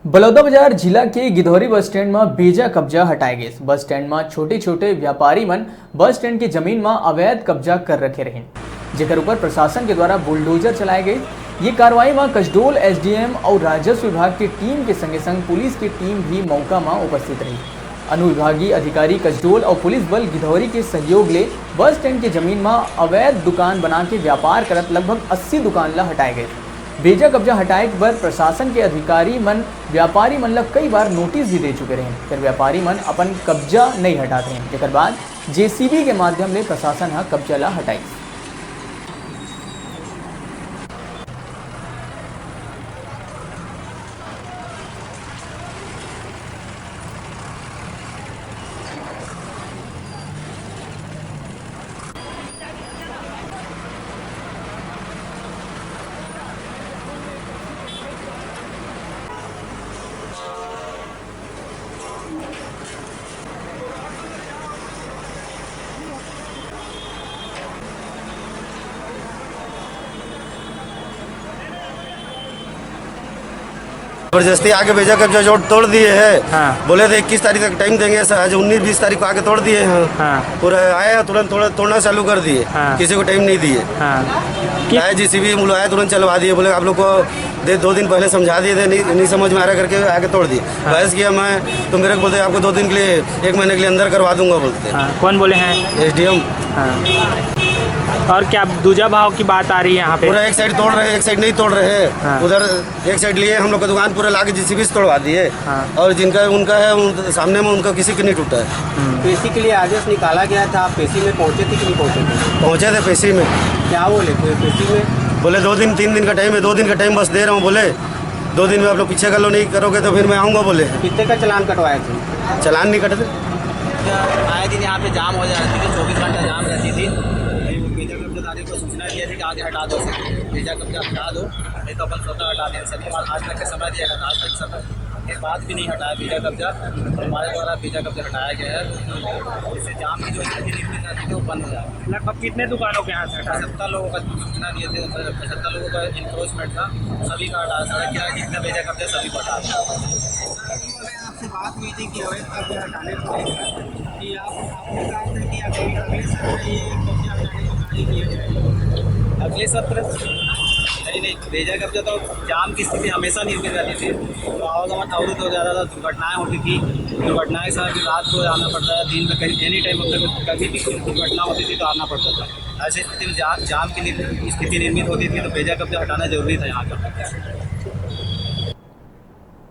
बलौदाबाजार जिला के Gidhouri bus stand में बेजा कब्जा हटाई गई। बस स्टेण्ड में छोटे छोटे व्यापारी मन बस स्टेण्ड की जमीन में अवैध कब्जा कर रखे रहे, जेकर ऊपर प्रशासन के द्वारा बुलडोजर चलाए गए। ये कार्रवाई में कसडोल एसडीएम और राजस्व विभाग की टीम के संगे संग पुलिस की टीम भी मौका में उपस्थित रही। अनुविभागीय अधिकारी कसडोल और पुलिस बल गिधौरी के सहयोग ले बस स्टैंड की जमीन में अवैध दुकान बना के व्यापार करत लगभग 80 दुकान ला हटाए गए। बेजा कब्जा हटाए के बाद प्रशासन के अधिकारी मन व्यापारी मन ला कई बार नोटिस भी दे चुके रहे, फिर व्यापारी मन अपन कब्जा नहीं हटाते हैं, जेकर बाद जेसीबी के माध्यम ले प्रशासन हा कब्जा ला हटाई। जबरदस्ती आगे बेजा कब्जा जोड़ तोड़ दिए है। हाँ। बोले थे 21 तारीख तक टाइम देंगे, आज 19-20 तारीख को आगे तोड़ दिए हैं। हाँ। पूरा आया तुरंत तोड़ना चालू कर दिए। हाँ। किसी को टाइम नहीं दिए। हाँ। जीसीबी बुलाया तुरंत चलवा दिए, बोले आप लोग को 2 दिन पहले समझा दिए थे, नहीं समझ में आ रहा करके आगे तोड़ दिए। हाँ। बहस किया मैं तो मेरे को बोलते आपको 2 दिन के लिए 1 महीने के लिए अंदर करवा दूंगा बोलते। हाँ। कौन बोले हैं? एसडीएम। हाँ। और क्या दूजा भाव की बात आ रही है यहाँ पे? पूरा एक साइड तोड़ रहे हैं, एक साइड नहीं तोड़ रहे हैं। हाँ। उधर एक साइड लिए हम लोग का दुकान पूरा लाके जीसीबी से तोड़वा दिए। हाँ। और जिनका उनका है सामने में उनका किसी का नहीं टूटा है। पेशी के लिए आदेश निकाला गया था, आप पेशी में पहुँचे थे कि नहीं पहुँचे थे? पहुँचे थे पेशी में। क्या बोले पेशी में? बोले 2 दिन 3 दिन का टाइम है, 2 दिन का टाइम बस दे रहा हूँ। बोले 2 दिन में आप लोग पीछे कर लो, नहीं करोगे तो फिर मैं आऊँगा। बोले कितने का चालान कटवाए थे? चालान नहीं कटे थे। आए दिन यहाँ पे जाम हो जाती थी, 24 घंटा जाम रहती थी। बेजा कब्जादारी को सूचना दिया थी कि आगे हटा दो, बेजा कब्जा हटा दो, नहीं तो अपन स्वतः हटा दें। सभी आज तक का समय दिया गया, आज तक समय के बाद भी नहीं हटाया बेजा कब्जा। हमारे द्वारा बेजा कब्जा हटाया गया है, इससे जाम की जो स्थिति निर्मित रहती थी वो बंद हो जाए। लगभग कितने दुकानों के यहाँ से हटा? 75 लोगों का सूचना दिए थे, 75 लोगों का इंक्रोचमेंट था, सभी का हटा। सड़क किनारे जितने बेजा कब्जा सभी को हटा दिया। आपसे बात हुई थी कि अवैध कब्जा हटाने को कि आपने कहा था कि अगले सत्र ये कब्जा हटाने को कार्य किया जाएगा। अगले सत्र नहीं, बेजा कब्जा तो जाम की स्थिति हमेशा निर्मित रहती थी, तो आवागमन अवरुद्ध हो जाता था, दुर्घटनाएं होती थी। दुर्घटनाएं के साथ रात को आना पड़ता था, दिन में कहीं एनी टाइम कभी भी कोई दुर्घटना होती थी तो आना पड़ता था। ऐसी स्थिति में जाम की स्थिति निर्मित होती थी, तो बेजा कब्जा हटाना जरूरी था यहाँ का।